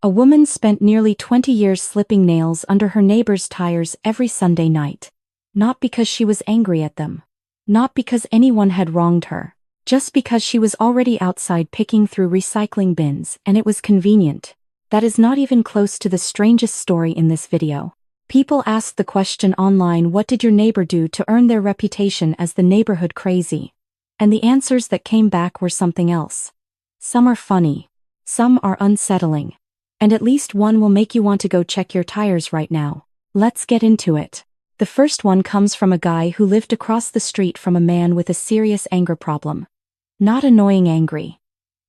A woman spent nearly 20 years slipping nails under her neighbor's tires every Sunday night. Not because she was angry at them. Not because anyone had wronged her. Just because she was already outside picking through recycling bins and it was convenient. That is not even close to the strangest story in this video. People asked the question online, what did your neighbor do to earn their reputation as the neighborhood crazy? And the answers that came back were something else. Some are funny. Some are unsettling. And at least one will make you want to go check your tires right now. Let's get into it. The first one comes from a guy who lived across the street from a man with a serious anger problem. Not annoying angry.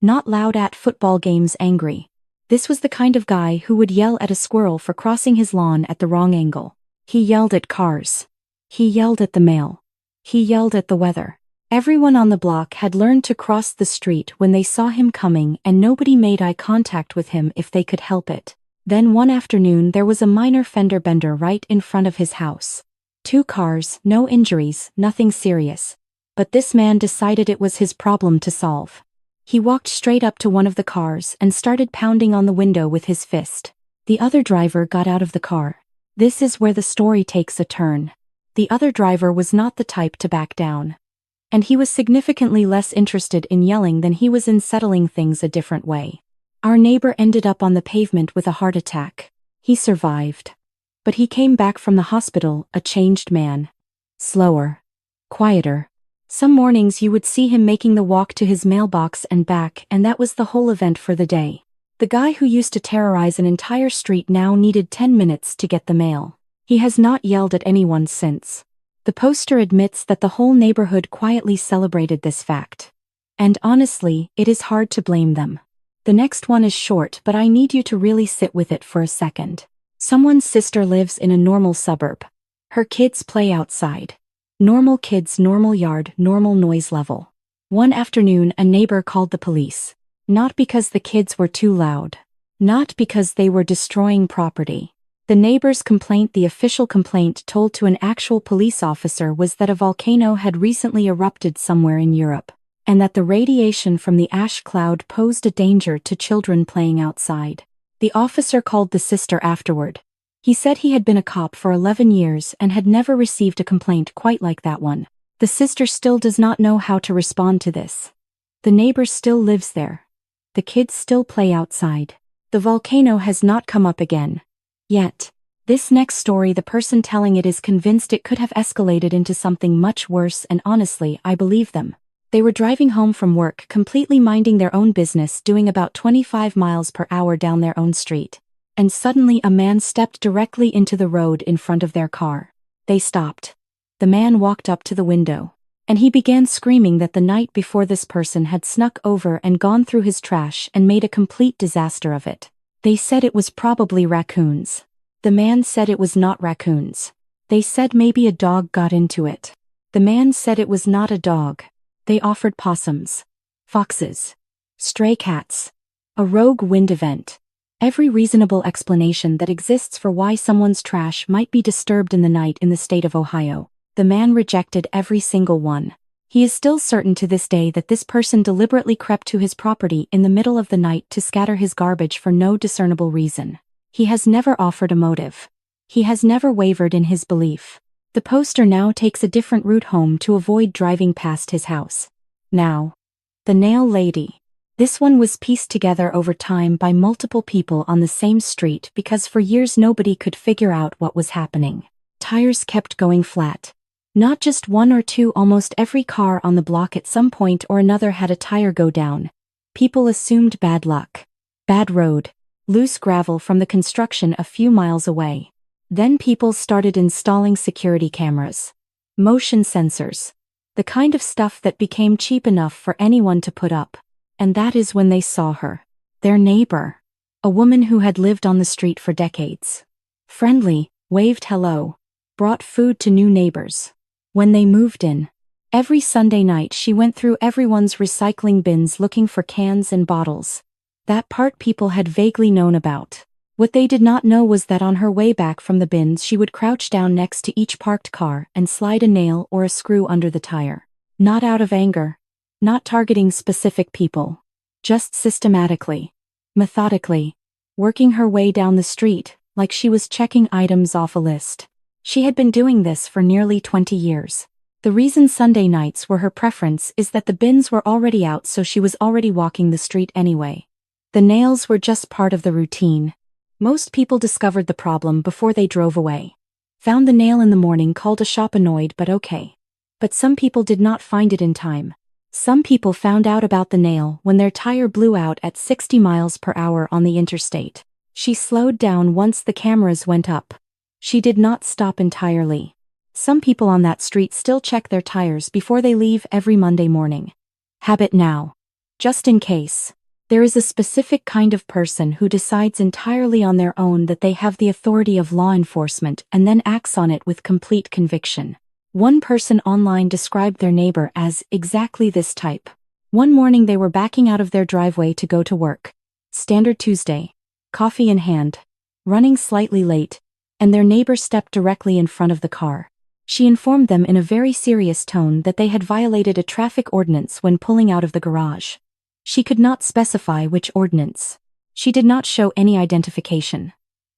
Not loud at football games angry. This was the kind of guy who would yell at a squirrel for crossing his lawn at the wrong angle. He yelled at cars. He yelled at the mail. He yelled at the weather. Everyone on the block had learned to cross the street when they saw him coming, and nobody made eye contact with him if they could help it. Then one afternoon there was a minor fender bender right in front of his house. 2 cars, no injuries, nothing serious. But this man decided it was his problem to solve. He walked straight up to one of the cars and started pounding on the window with his fist. The other driver got out of the car. This is where the story takes a turn. The other driver was not the type to back down. And he was significantly less interested in yelling than he was in settling things a different way. Our neighbor ended up on the pavement with a heart attack. He survived. But he came back from the hospital a changed man. Slower. Quieter. Some mornings you would see him making the walk to his mailbox and back, and that was the whole event for the day. The guy who used to terrorize an entire street now needed 10 minutes to get the mail. He has not yelled at anyone since. The poster admits that the whole neighborhood quietly celebrated this fact. And honestly, it is hard to blame them. The next one is short, but I need you to really sit with it for a second. Someone's sister lives in a normal suburb. Her kids play outside. Normal kids, normal yard, normal noise level. One afternoon a neighbor called the police. Not because the kids were too loud. Not because they were destroying property. The neighbor's complaint, the official complaint told to an actual police officer, was that a volcano had recently erupted somewhere in Europe, and that the radiation from the ash cloud posed a danger to children playing outside. The officer called the sister afterward. He said he had been a cop for 11 years and had never received a complaint quite like that one. The sister still does not know how to respond to this. The neighbor still lives there. The kids still play outside. The volcano has not come up again. Yet. This next story, the person telling it is convinced it could have escalated into something much worse, and honestly, I believe them. They were driving home from work, completely minding their own business, doing about 25 miles per hour down their own street. And suddenly a man stepped directly into the road in front of their car. They stopped. The man walked up to the window. And he began screaming that the night before this person had snuck over and gone through his trash and made a complete disaster of it. They said it was probably raccoons. The man said it was not raccoons. They said maybe a dog got into it. The man said it was not a dog. They offered possums, foxes, stray cats, a rogue wind event. Every reasonable explanation that exists for why someone's trash might be disturbed in the night in the state of Ohio. The man rejected every single one. He is still certain to this day that this person deliberately crept to his property in the middle of the night to scatter his garbage for no discernible reason. He has never offered a motive. He has never wavered in his belief. The poster now takes a different route home to avoid driving past his house. Now, the nail lady. This one was pieced together over time by multiple people on the same street because for years nobody could figure out what was happening. Tires kept going flat. Not just one or two, almost every car on the block at some point or another had a tire go down. People assumed bad luck. Bad road. Loose gravel from the construction a few miles away. Then people started installing security cameras. Motion sensors. The kind of stuff that became cheap enough for anyone to put up. And that is when they saw her. Their neighbor. A woman who had lived on the street for decades. Friendly, waved hello. Brought food to new neighbors. When they moved in, every Sunday night she went through everyone's recycling bins looking for cans and bottles. That part people had vaguely known about. What they did not know was that on her way back from the bins she would crouch down next to each parked car and slide a nail or a screw under the tire. Not out of anger. Not targeting specific people. Just systematically. Methodically. working her way down the street, like she was checking items off a list. She had been doing this for nearly 20 years. The reason Sunday nights were her preference is that the bins were already out, so she was already walking the street anyway. The nails were just part of the routine. Most people discovered the problem before they drove away. Found the nail in the morning, called a shop, annoyed but okay. But some people did not find it in time. Some people found out about the nail when their tire blew out at 60 miles per hour on the interstate. She slowed down once the cameras went up. She did not stop entirely. Some people on that street still check their tires before they leave every Monday morning. Habit now. Just in case. There is a specific kind of person who decides entirely on their own that they have the authority of law enforcement and then acts on it with complete conviction. One person online described their neighbor as exactly this type. One morning they were backing out of their driveway to go to work. Standard Tuesday. Coffee in hand. Running slightly late. And their neighbor stepped directly in front of the car. She informed them in a very serious tone that they had violated a traffic ordinance when pulling out of the garage. She could not specify which ordinance. She did not show any identification.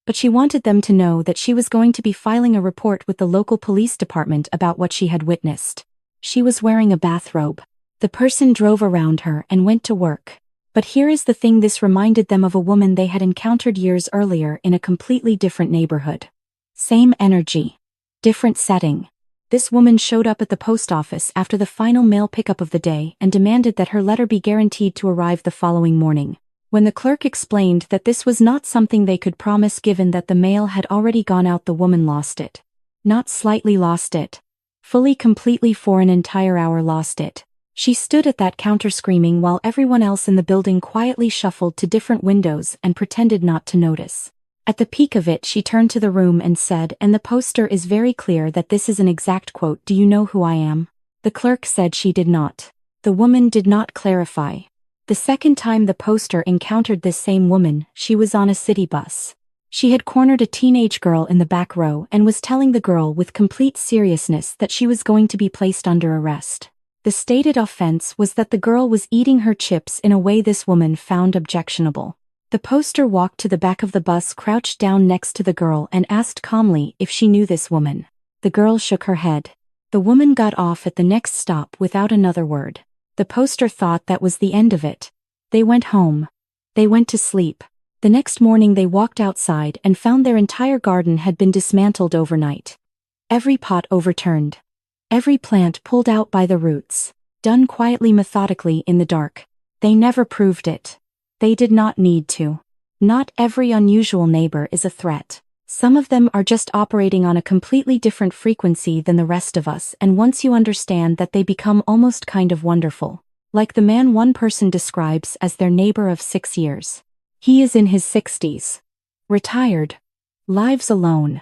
But she wanted them to know that she was going to be filing a report with the local police department about what she had witnessed. She was wearing a bathrobe. The person drove around her and went to work. But here is the thing: this reminded them of a woman they had encountered years earlier in a completely different neighborhood. Same energy. Different setting. This woman showed up at the post office after the final mail pickup of the day and demanded that her letter be guaranteed to arrive the following morning. When the clerk explained that this was not something they could promise given that the mail had already gone out, the woman lost it. Not slightly lost it. Fully, completely, for an entire hour lost it. She stood at that counter screaming while everyone else in the building quietly shuffled to different windows and pretended not to notice. At the peak of it, she turned to the room and said, "And the poster is very clear that this is an exact quote. Do you know who I am?" The clerk said she did not. The woman did not clarify. The second time the poster encountered this same woman, she was on a city bus. She had cornered a teenage girl in the back row and was telling the girl with complete seriousness that she was going to be placed under arrest. The stated offense was that the girl was eating her chips in a way this woman found objectionable. The poster walked to the back of the bus, crouched down next to the girl, and asked calmly if she knew this woman. The girl shook her head. The woman got off at the next stop without another word. The poster thought that was the end of it. They went home. They went to sleep. The next morning they walked outside and found their entire garden had been dismantled overnight. Every pot overturned. Every plant pulled out by the roots. Done quietly, methodically, in the dark. They never proved it. They did not need to. Not every unusual neighbor is a threat. Some of them are just operating on a completely different frequency than the rest of us, and once you understand that, they become almost kind of wonderful. Like the man one person describes as their neighbor of 6 years. He is in his 60s. Retired. Lives alone.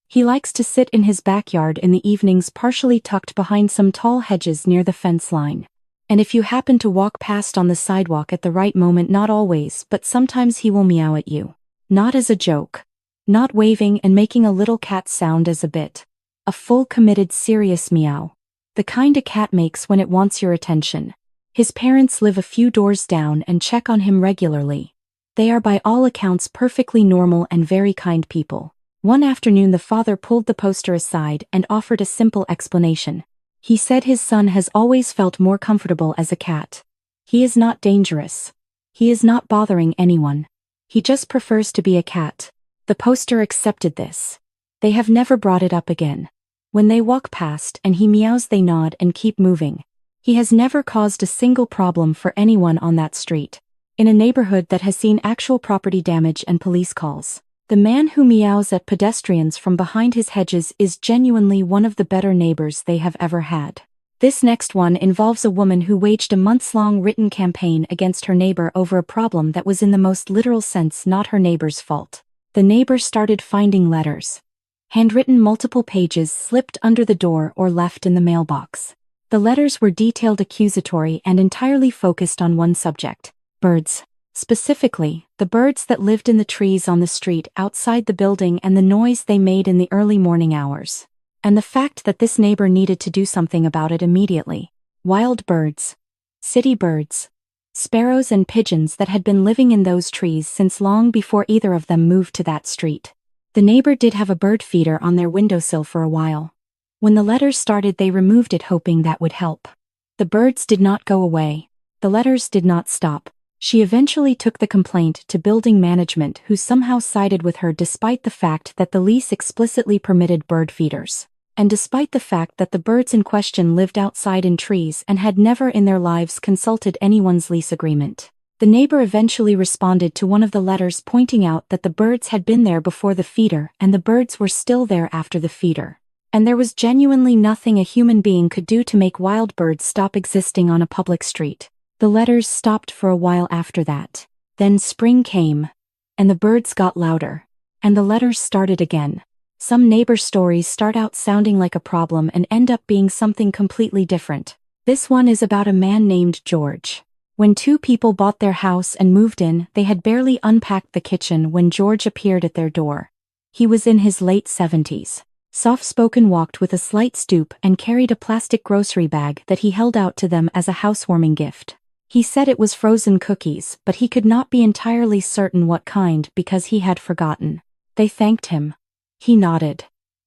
He likes to sit in his backyard in the evenings, partially tucked behind some tall hedges near the fence line. And if you happen to walk past on the sidewalk at the right moment, not always, but sometimes, he will meow at you. Not as a joke. Not waving and making a little cat sound as a bit. A full, committed, serious meow. The kind a cat makes when it wants your attention. His parents live a few doors down and check on him regularly. They are by all accounts perfectly normal and very kind people. One afternoon the father pulled the poster aside and offered a simple explanation. He said his son has always felt more comfortable as a cat. He is not dangerous. He is not bothering anyone. He just prefers to be a cat. The poster accepted this. They have never brought it up again. When they walk past and he meows, they nod and keep moving. He has never caused a single problem for anyone on that street. In a neighborhood that has seen actual property damage and police calls. The man who meows at pedestrians from behind his hedges is genuinely one of the better neighbors they have ever had. This next one involves a woman who waged a months-long written campaign against her neighbor over a problem that was in the most literal sense not her neighbor's fault. The neighbor started finding letters. Handwritten, multiple pages slipped under the door or left in the mailbox. The letters were detailed, accusatory, and entirely focused on one subject: birds. Specifically, the birds that lived in the trees on the street outside the building and the noise they made in the early morning hours. And the fact that this neighbor needed to do something about it immediately. Wild birds. City birds. sparrows and pigeons that had been living in those trees since long before either of them moved to that street. The neighbor did have a bird feeder on their windowsill for a while. When the letters started, they removed it hoping that would help. The birds did not go away. The letters did not stop. She eventually took the complaint to building management, who somehow sided with her despite the fact that the lease explicitly permitted bird feeders. And despite the fact that the birds in question lived outside in trees and had never in their lives consulted anyone's lease agreement. The neighbor eventually responded to one of the letters pointing out that the birds had been there before the feeder and the birds were still there after the feeder. And there was genuinely nothing a human being could do to make wild birds stop existing on a public street. The letters stopped for a while after that. Then spring came. And the birds got louder. And the letters started again. Some neighbor stories start out sounding like a problem and end up being something completely different. This one is about a man named George. When two people bought their house and moved in, they had barely unpacked the kitchen when George appeared at their door. He was in his late 70s. Soft-spoken, walked with a slight stoop and carried a plastic grocery bag that he held out to them as a housewarming gift. He said it was frozen cookies, but he could not be entirely certain what kind because he had forgotten. They thanked him. He nodded.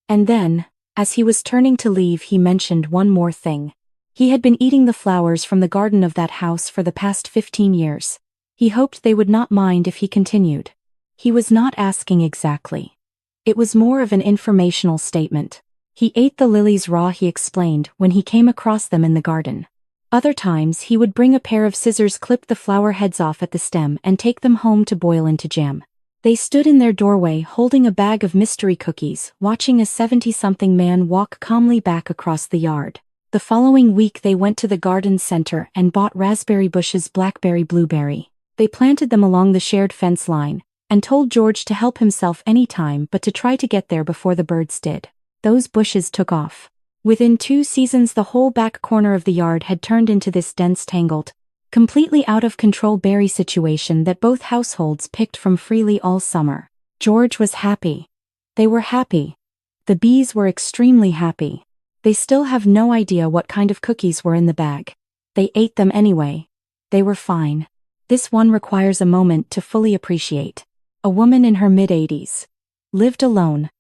And then, as he was turning to leave, he mentioned one more thing. He had been eating the flowers from the garden of that house for the past 15 years. He hoped they would not mind if he continued. He was not asking exactly. It was more of an informational statement. He ate the lilies raw, he explained, when he came across them in the garden. Other times he would bring a pair of scissors, clip the flower heads off at the stem and take them home to boil into jam. They stood in their doorway holding a bag of mystery cookies, watching a 70-something man walk calmly back across the yard. The following week they went to the garden center and bought raspberry bushes, blackberry, blueberry. They planted them along the shared fence line, and told George to help himself any time but to try to get there before the birds did. Those bushes took off. Within 2 seasons the whole back corner of the yard had turned into this dense, tangled, completely out of control berry situation that both households picked from freely all summer. George was happy. They were happy. The bees were extremely happy. They still have no idea what kind of cookies were in the bag. They ate them anyway. They were fine. This one requires a moment to fully appreciate. A woman in her mid-80s. Lived alone.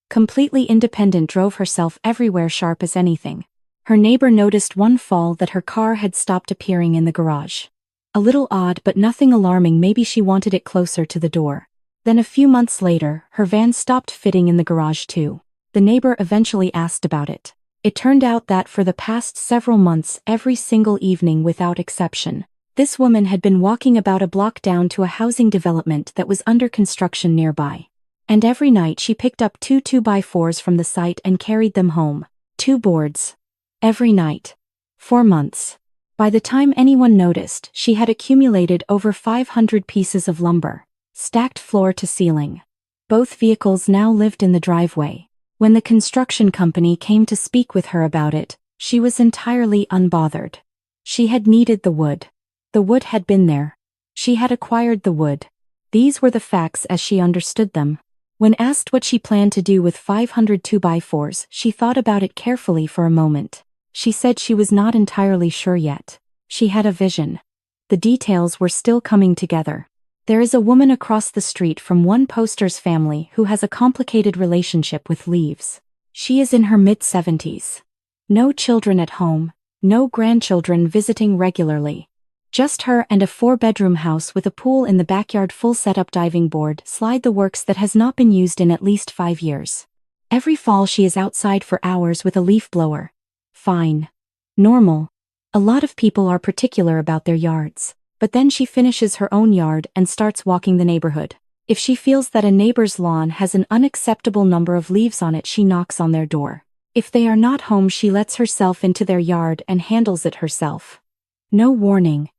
Completely independent, drove herself everywhere, sharp as anything. Her neighbor noticed one fall that her car had stopped appearing in the garage. A little odd but nothing alarming, maybe she wanted it closer to the door. Then a few months later, her van stopped fitting in the garage too. The neighbor eventually asked about it. It turned out that for the past several months, every single evening without exception, this woman had been walking about a block down to a housing development that was under construction nearby. And every night she picked up 2 2x4s from the site and carried them home. 2 boards. Every night. 4 months. By the time anyone noticed, she had accumulated over 500 pieces of lumber, stacked floor to ceiling. Both vehicles now lived in the driveway. When the construction company came to speak with her about it, she was entirely unbothered. She had needed the wood. The wood had been there. She had acquired the wood. These were the facts as she understood them. When asked what she planned to do with 500 2x4s, she thought about it carefully for a moment. She said she was not entirely sure yet. She had a vision. The details were still coming together. There is a woman across the street from one poster's family who has a complicated relationship with leaves. She is in her mid-70s. No children at home, no grandchildren visiting regularly. Just her and a 4-bedroom house with a pool in the backyard, full setup, diving board, slide, the works that has not been used in at least 5 years. Every fall she is outside for hours with a leaf blower. Fine. Normal. A lot of people are particular about their yards. But then she finishes her own yard and starts walking the neighborhood. If she feels that a neighbor's lawn has an unacceptable number of leaves on it, she knocks on their door. If they are not home, she lets herself into their yard and handles it herself. No warning.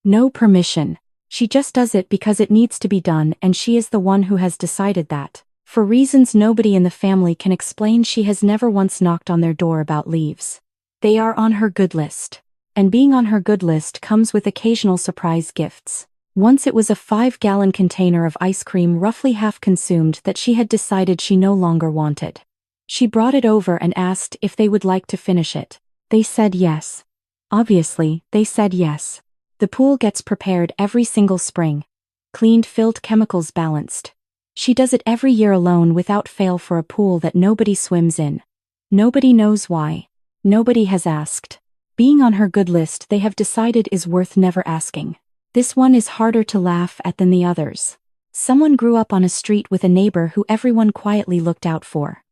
No permission. She just does it because it needs to be done, and she is the one who has decided that. For reasons nobody in the family can explain, she has never once knocked on their door about leaves. They are on her good list. And being on her good list comes with occasional surprise gifts. Once it was a 5-gallon container of ice cream roughly half consumed that she had decided she no longer wanted. She brought it over and asked if they would like to finish it. They said yes. Obviously, they said yes. The pool gets prepared every single spring. Cleaned, filled, chemicals balanced. She does it every year alone without fail for a pool that nobody swims in. Nobody knows why. Nobody has asked. Being on her good list they have decided is worth never asking. This one is harder to laugh at than the others. Someone grew up on a street with a neighbor who everyone quietly looked out for.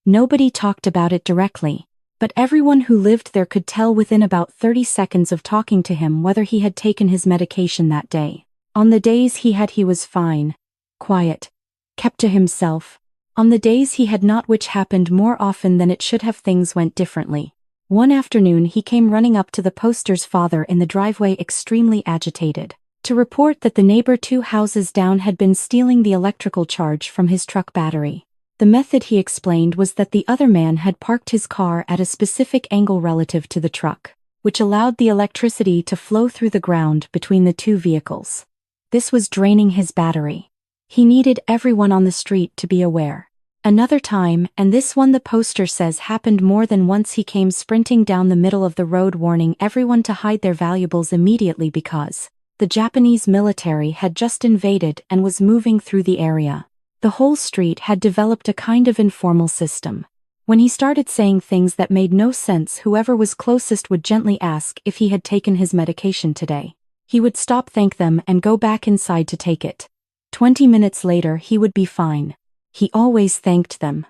Nobody talked about it directly, but everyone who lived there could tell within about 30 seconds of talking to him whether he had taken his medication that day. On the days he was fine, quiet, kept to himself. On the days he had not, which happened more often than it should have, things went differently. One afternoon he came running up to the poster's father in the driveway extremely agitated, to report that the neighbor 2 houses down had been stealing the electrical charge from his truck battery. The method, he explained, was that the other man had parked his car at a specific angle relative to the truck, which allowed the electricity to flow through the ground between the 2 vehicles. This was draining his battery. He needed everyone on the street to be aware. Another time, and this one the poster says happened more than once, he came sprinting down the middle of the road warning everyone to hide their valuables immediately because the Japanese military had just invaded and was moving through the area. The whole street had developed a kind of informal system. When he started saying things that made no sense, whoever was closest would gently ask if he had taken his medication today. He would stop, thank them, and go back inside to take it. 20 minutes later he would be fine. He always thanked them.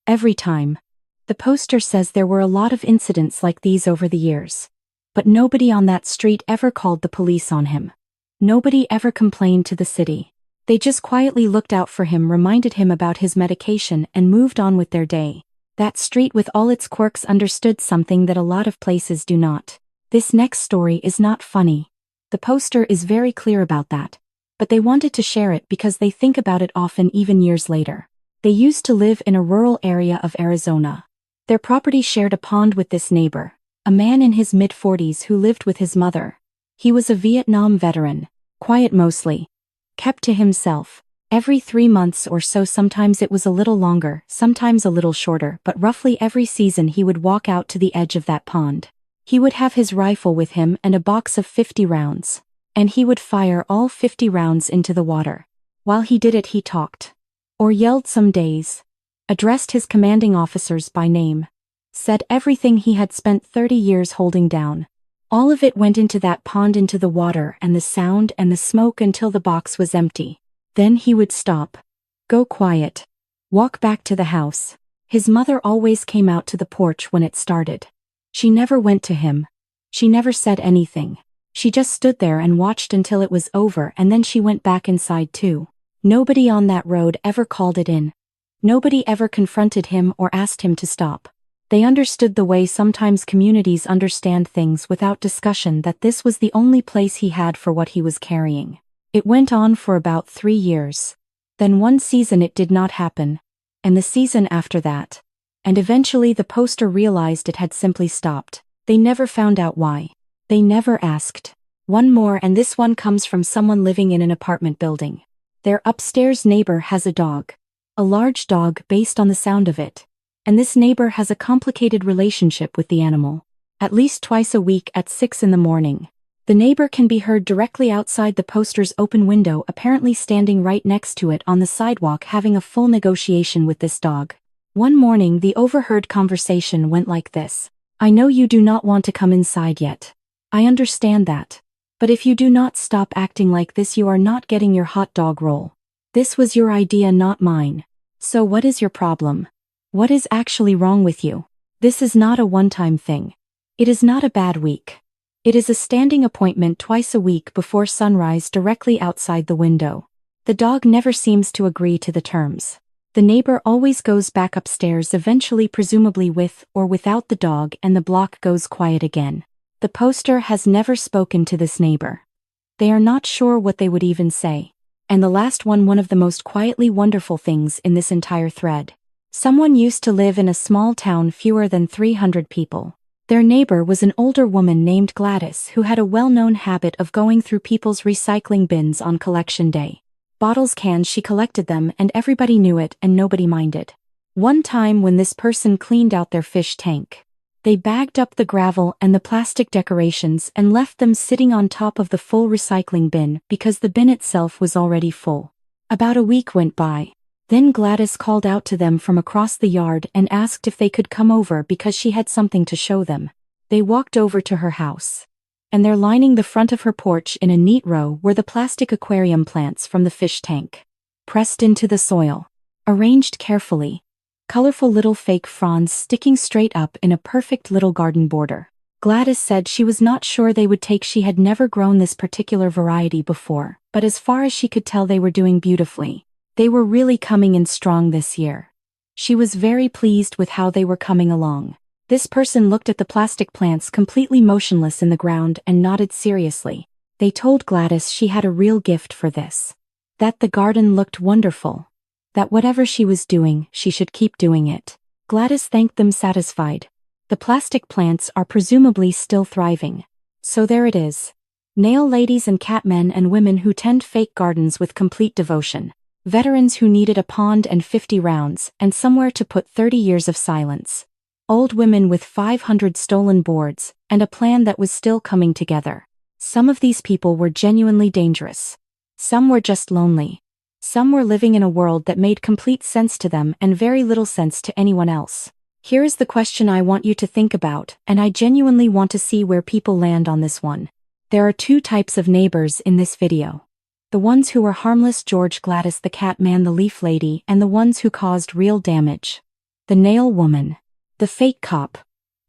Every time. The poster says there were a lot of incidents like these over the years. But nobody on that street ever called the police on him. Nobody ever complained to the city. They just quietly looked out for him, reminded him about his medication, and moved on with their day. That street, with all its quirks, understood something that a lot of places do not. This next story is not funny. The poster is very clear about that. But they wanted to share it because they think about it often, even years later. They used to live in a rural area of Arizona. Their property shared a pond with this neighbor, a man in his mid-40s who lived with his mother. He was a Vietnam veteran, quiet mostly, kept to himself. Every 3 months or so, sometimes it was a little longer, sometimes a little shorter, but roughly every season he would walk out to the edge of that pond. He would have his rifle with him and a box of 50 rounds. And he would fire all 50 rounds into the water. While he did it he talked. Or yelled some days. Addressed his commanding officers by name. Said everything he had spent 30 years holding down. All of it went into that pond, into the water and the sound and the smoke, until the box was empty. Then he would stop. Go quiet. Walk back to the house. His mother always came out to the porch when it started. She never went to him. She never said anything. She just stood there and watched until it was over, and then she went back inside too. Nobody on that road ever called it in. Nobody ever confronted him or asked him to stop. They understood the way sometimes communities understand things without discussion, that this was the only place he had for what he was carrying. It went on for about 3 years. Then one season it did not happen. And the season after that. And eventually the poster realized it had simply stopped. They never found out why. They never asked. One more, and this one comes from someone living in an apartment building. Their upstairs neighbor has a dog. A large dog, based on the sound of it. And this neighbor has a complicated relationship with the animal. At least twice a week at 6 in the morning. The neighbor can be heard directly outside the poster's open window, apparently standing right next to it on the sidewalk, having a full negotiation with this dog. One morning the overheard conversation went like this. "I know you do not want to come inside yet. I understand that. But if you do not stop acting like this, you are not getting your hot dog roll. This was your idea, not mine. So what is your problem? What is actually wrong with you? This is not a one-time thing. It is not a bad week. It is a standing appointment twice a week before sunrise, directly outside the window." The dog never seems to agree to the terms. The neighbor always goes back upstairs, eventually, presumably with or without the dog, and the block goes quiet again. The poster has never spoken to this neighbor. They are not sure what they would even say. And the last one of the most quietly wonderful things in this entire thread. Someone used to live in a small town, fewer than 300 people. Their neighbor was an older woman named Gladys, who had a well-known habit of going through people's recycling bins on collection day. Bottles, cans, she collected them, and everybody knew it and nobody minded. One time when this person cleaned out their fish tank, They bagged up the gravel and the plastic decorations and left them sitting on top of the full recycling bin because the bin itself was already full. About a week went by. Then Gladys called out to them from across the yard and asked if they could come over because she had something to show them. They walked over to her house. And there lining the front of her porch in a neat row were the plastic aquarium plants from the fish tank. Pressed into the soil. Arranged carefully. Colorful little fake fronds sticking straight up in a perfect little garden border. Gladys said she was not sure they would take. She had never grown this particular variety before, but as far as she could tell they were doing beautifully. They were really coming in strong this year. She was very pleased with how they were coming along. This person looked at the plastic plants completely motionless in the ground and nodded seriously. They told Gladys she had a real gift for this. That the garden looked wonderful. That whatever she was doing, she should keep doing it. Gladys thanked them satisfied. The plastic plants are presumably still thriving. So there it is. Nail ladies and cat men and women who tend fake gardens with complete devotion. Veterans who needed a pond and 50 rounds and somewhere to put 30 years of silence. Old women with 500 stolen boards and a plan that was still coming together. Some of these people were genuinely dangerous. Some were just lonely. Some were living in a world that made complete sense to them and very little sense to anyone else. Here is the question I want you to think about, and I genuinely want to see where people land on this one. There are two types of neighbors in this video. The ones who were harmless, George, Gladys the cat man, the leaf lady, and the ones who caused real damage. The nail woman. The fake cop.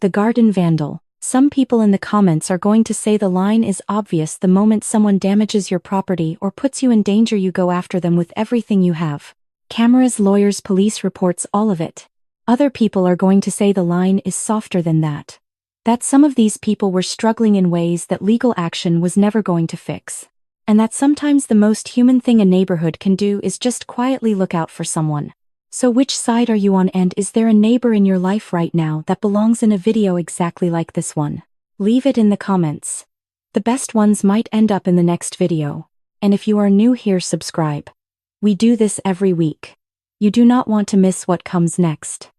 The garden vandal. Some people in the comments are going to say the line is obvious. The moment someone damages your property or puts you in danger, you go after them with everything you have. Cameras, lawyers, police reports, all of it. Other people are going to say the line is softer than that. That some of these people were struggling in ways that legal action was never going to fix. And that sometimes the most human thing a neighborhood can do is just quietly look out for someone. So which side are you on, and is there a neighbor in your life right now that belongs in a video exactly like this one? Leave it in the comments. The best ones might end up in the next video. And if you are new here, subscribe. We do this every week. You do not want to miss what comes next.